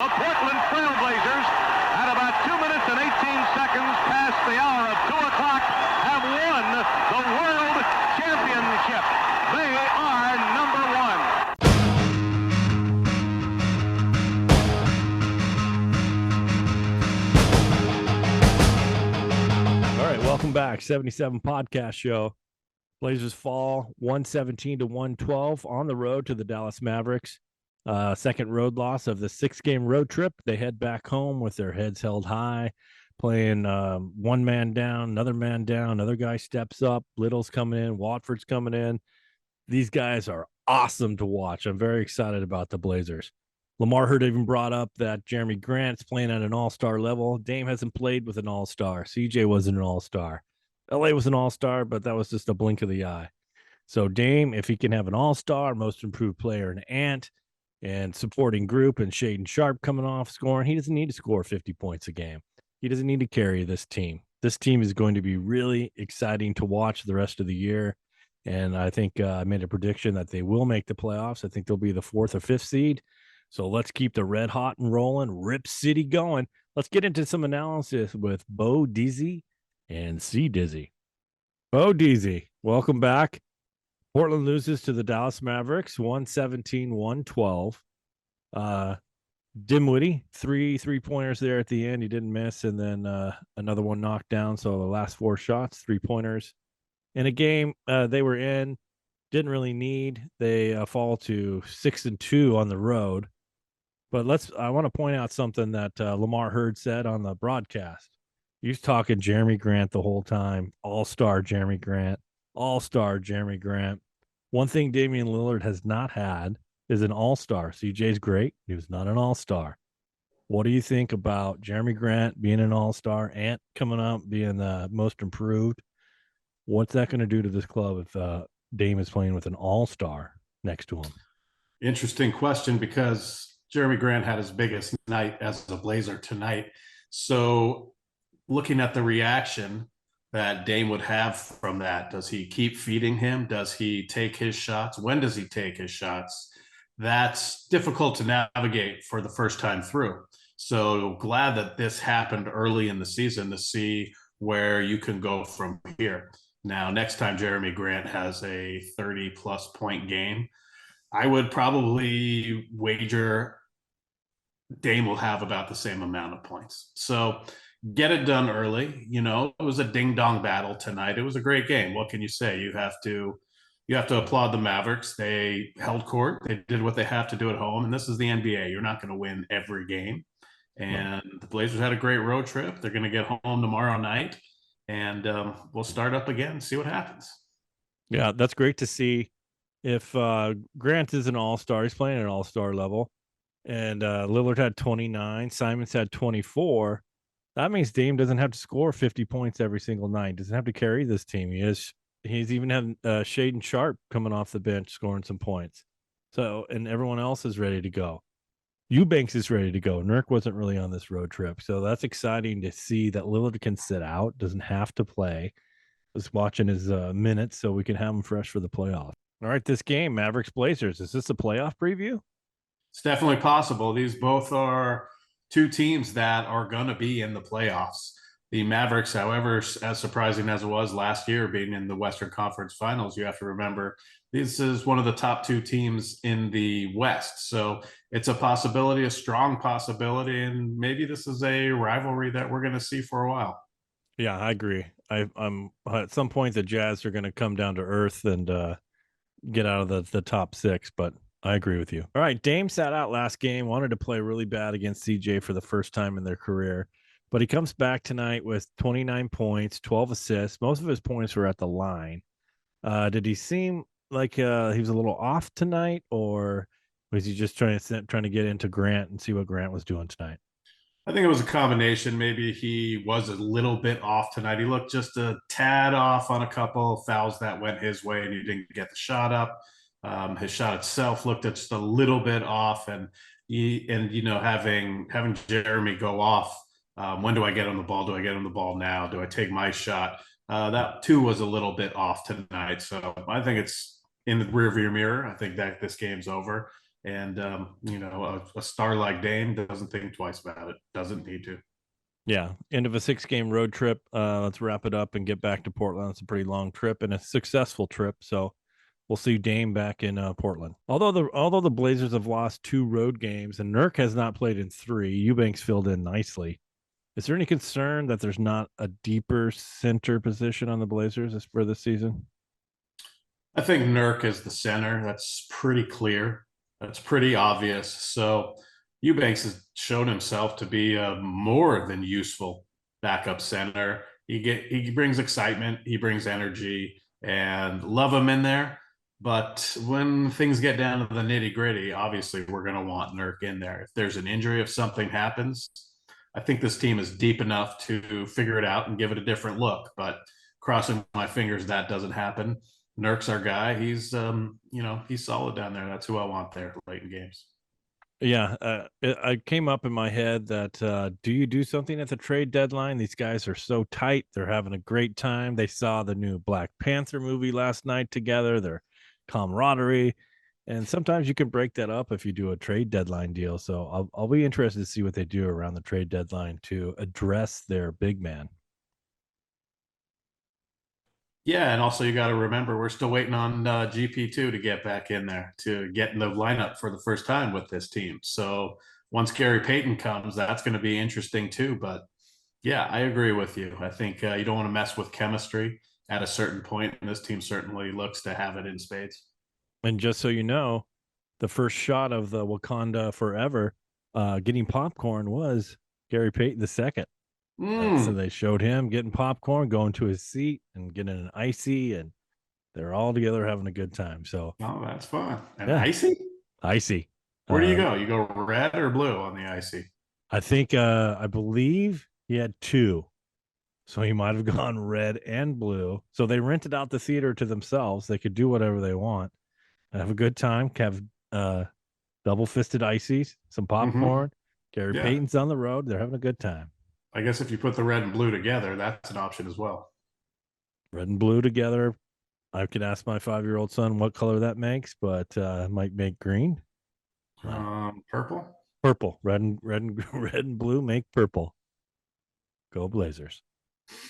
The Portland Trailblazers, at about 2 minutes and 18 seconds past the hour of 2 o'clock, have won the World Championship. They are number one. All right, welcome back. 77 podcast show. Blazers fall 117 to 112 on the road to the Dallas Mavericks. Second road loss of the 6-game road trip. They head back home with their heads held high, playing one man down, another man down, another guy steps up. Little's coming in, Watford's coming in. These guys are awesome to watch. I'm very excited about the Blazers. Lamar Hurd even brought up that Jeremy Grant's playing at an all-star level. Dame hasn't played with an all-star. CJ wasn't an all-star. LA was an all-star, but that was just a blink of the eye. So Dame, if he can have an all-star, most improved player, and Ant, and supporting group, and Shaden Sharp coming off scoring, he doesn't need to score 50 points a game. He doesn't need to carry this team. This team is going to be really exciting to watch the rest of the year. And I think I made a prediction that they will make the playoffs. I think they'll be the 4th or 5th seed. So let's keep the red hot and rolling, Rip City going. Let's get into some analysis with Deezy and Ci Dizzy. Deezy, welcome back. Portland loses to the Dallas Mavericks, 117-112. Dimwitty, three-pointers there at the end. He didn't miss, and then another one knocked down. So the last 4 shots, 3-pointers. In a game they were in, didn't really need. They fall to 6-2 on the road. But I want to point out something that Lamar Hurd said on the broadcast. He was talking Jeremy Grant the whole time. All-star Jeremy Grant. All-star Jeremy Grant. One thing Damian Lillard has not had is an all-star. CJ's great. He was not an all-star. What do you think about Jeremy Grant being an all-star, Ant coming up, being the most improved? What's that going to do to this club if Dame is playing with an all-star next to him? Interesting question, because Jeremy Grant had his biggest night as a Blazer tonight. So looking at the reaction that Dame would have from that, does he keep feeding him? Does he take his shots? When does he take his shots? That's difficult to navigate for the first time through. So glad that this happened early in the season to see where you can go from here. Now, next time Jeremy Grant has a 30-plus point game, I would probably wager Dame will have about the same amount of points. So get it done early. You know, it was a ding-dong battle tonight. It was a great game. What can you say? You have to applaud the Mavericks. They held court. They did what they have to do at home. And this is the NBA. You're not going to win every game. And the Blazers had a great road trip. They're going to get home tomorrow night. And we'll start up again, see what happens. Yeah, that's great to see. If Grant is an all-star, he's playing at an all-star level, and Lillard had 29, Simons had 24, that means Dame doesn't have to score 50 points every single night. Doesn't have to carry this team. He's even had Shaden Sharp coming off the bench scoring some points. So, and everyone else is ready to go. Eubanks is ready to go. Nurk wasn't really on this road trip. So that's exciting to see that Lillard can sit out, doesn't have to play. Just watching his minutes so we can have him fresh for the playoffs. All right, this game, Mavericks Blazers, is this a playoff preview? It's definitely possible. These both are two teams that are going to be in the playoffs. The Mavericks, however, as surprising as it was last year being in the Western Conference Finals, you have to remember this is one of the top 2 teams in the West. So it's a possibility, a strong possibility, and maybe this is a rivalry that we're going to see for a while. Yeah, I agree. I'm at some point the Jazz are going to come down to earth and get out of the top 6, but I agree with you. All right, Dame sat out last game, wanted to play really bad against CJ for the first time in their career, but he comes back tonight with 29 points, 12 assists. Most of his points were at the line. Did he seem like he was a little off tonight, or was he just trying to get into Grant and see what Grant was doing tonight? I think it was a combination. Maybe he was a little bit off tonight. He looked just a tad off on a couple of fouls that went his way, and he didn't get the shot up. His shot itself looked just a little bit off, and having Jeremy go off. When do I get on the ball? Do I get on the ball now? Do I take my shot? That too was a little bit off tonight. So I think it's in the rearview mirror. I think that this game's over. And, a star like Dame doesn't think twice about it, doesn't need to. Yeah, end of a 6-game road trip. Let's wrap it up and get back to Portland. It's a pretty long trip and a successful trip. So we'll see Dame back in Portland. Although the Blazers have lost 2 road games and Nurk has not played in 3, Eubanks filled in nicely. Is there any concern that there's not a deeper center position on the Blazers for this season? I think Nurk is the center. That's pretty clear. That's pretty obvious. So Eubanks has shown himself to be a more than useful backup center. He brings excitement, he brings energy, and love him in there. But when things get down to the nitty gritty, obviously we're going to want Nurk in there. If there's an injury, if something happens, I think this team is deep enough to figure it out and give it a different look. But crossing my fingers that doesn't happen. Nurk's our guy. He's he's solid down there. That's who I want there late in games. Yeah, it came up in my head that do you do something at the trade deadline? These guys are so tight. They're having a great time. They saw the new Black Panther movie last night together, their camaraderie. And sometimes you can break that up if you do a trade deadline deal. So I'll be interested to see what they do around the trade deadline to address their big man. Yeah, and also you got to remember we're still waiting on GP2 to get back in there to get in the lineup for the first time with this team. So once Gary Payton comes, that's going to be interesting too. But yeah, I agree with you. I think you don't want to mess with chemistry at a certain point, and this team certainly looks to have it in spades. And just so you know, the first shot of the Wakanda Forever getting popcorn was Gary Payton II. So they showed him getting popcorn, going to his seat and getting an icy, and they're all together having a good time. So, oh, that's fun. And yeah. Icy? Where do you go? You go red or blue on the icy? I believe he had 2. So he might have gone red and blue. So they rented out the theater to themselves. They could do whatever they want and have a good time. Have double-fisted ices, some popcorn. Gary Payton's on the road. They're having a good time. I guess if you put the red and blue together, that's an option as well. Red and blue together. I could ask my 5-year-old son what color that makes, but it might make green. Purple. Red and blue make purple. Go Blazers.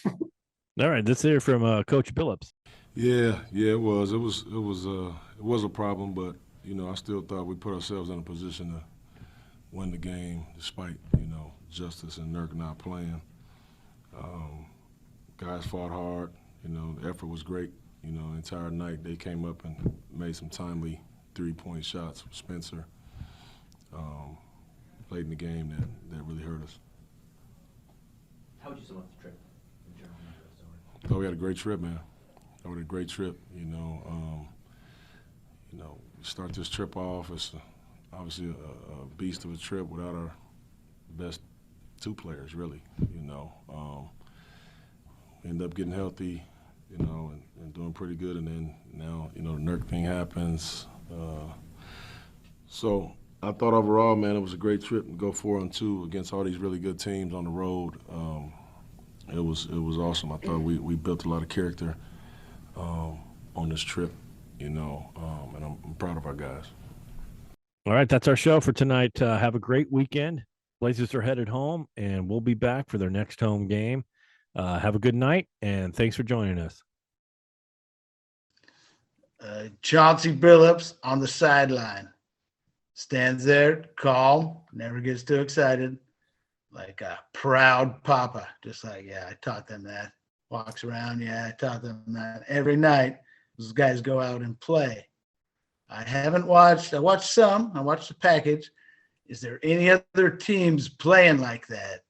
All right, let's hear from Coach Billups. Yeah, it was a problem, but I still thought we put ourselves in a position to win the game despite Justice and Nurk not playing. Guys fought hard. The effort was great. The entire night they came up and made some timely 3-point shots. Spencer played in the game that really hurt us. How would you sum up the trip in general? I thought we had a great trip, man. We had a great trip. We start this trip off. It's obviously a beast of a trip without our best 2 players, really. We end up getting healthy, and doing pretty good. And then now, the Nurk thing happens. So I thought overall, man, it was a great trip to go 4-2 against all these really good teams on the road. It was awesome. I thought we built a lot of character on this trip, and I'm proud of our guys. All right, that's our show for tonight. Have a great weekend. Blazers are headed home, and we'll be back for their next home game. Have a good night, and thanks for joining us. Chauncey Billups on the sideline. Stands there, calm, never gets too excited, like a proud papa. Just like, yeah, I taught them that. Walks around, yeah, I taught them that. Every night, those guys go out and play. I watched some. I watched the package. Is there any other teams playing like that?